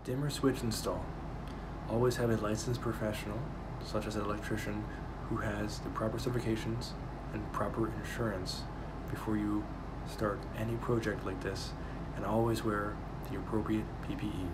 Dimmer switch install. Always have a licensed professional, such as an electrician, who has the proper certifications and proper insurance before you start any project like this, and always wear the appropriate PPE.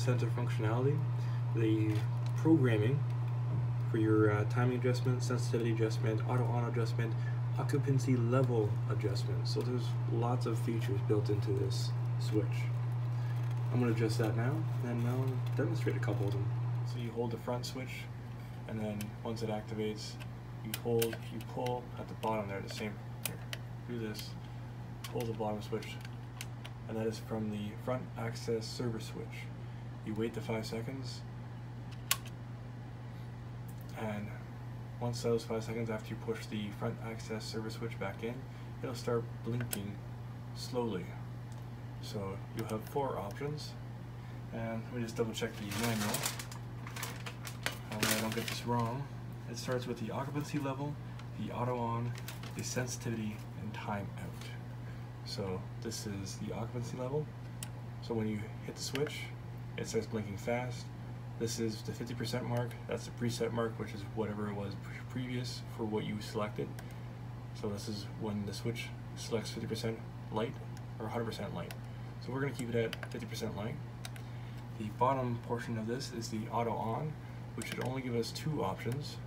center functionality, the programming for your timing adjustment, sensitivity adjustment, auto on adjustment, occupancy level adjustment. So there's lots of features built into this switch. I'm going to adjust that now, and I'll demonstrate a couple of them. So you hold the front switch, and then once it activates, you pull at the bottom there, the same, here, do this, pull the bottom switch, and that is from the front access server switch. You wait the 5 seconds, and once those 5 seconds after you push the front access server switch back in, it'll start blinking slowly. So you'll have 4 options, and let me just double check the manual. I don't get this wrong. It starts with the occupancy level, the auto on, the sensitivity, and time out. So this is the occupancy level. So when you hit the switch, it starts blinking fast. This is the 50% mark. That's the preset mark, which is whatever it was previous for what you selected. So this is when the switch selects 50% light or 100% light. So we're going to keep it at 50% light. The bottom portion of this is the auto on, which should only give us 2 options.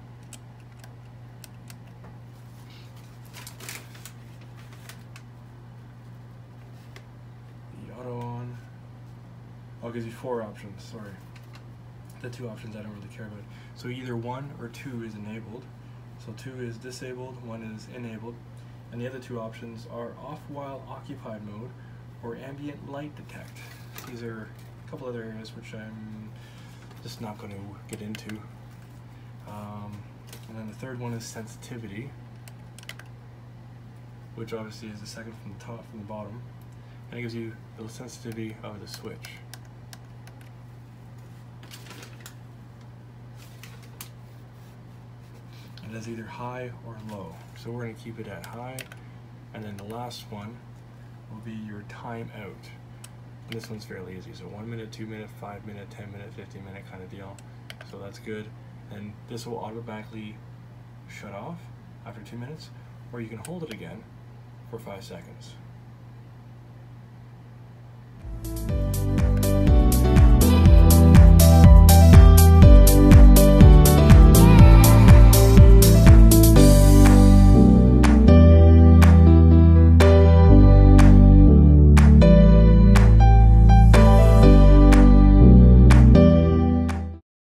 The auto on, I'll give you 4 options, sorry. The 2 options I don't really care about. So either 1 or 2 is enabled. So 2 is disabled, 1 is enabled. And the other 2 options are off while occupied mode or ambient light detect. These are a couple other areas which I'm just not going to get into. And then the third one is sensitivity, which obviously is the second from the top, from the bottom. And it gives you the sensitivity of the switch. It is either high or low. So we're going to keep it at high. And then the last one will be your time out. And this one's fairly easy. So 1 minute, 2 minute, 5 minute, 10 minute, 15 minute kind of deal. So that's good. And this will automatically shut off after 2 minutes, or you can hold it again for 5 seconds.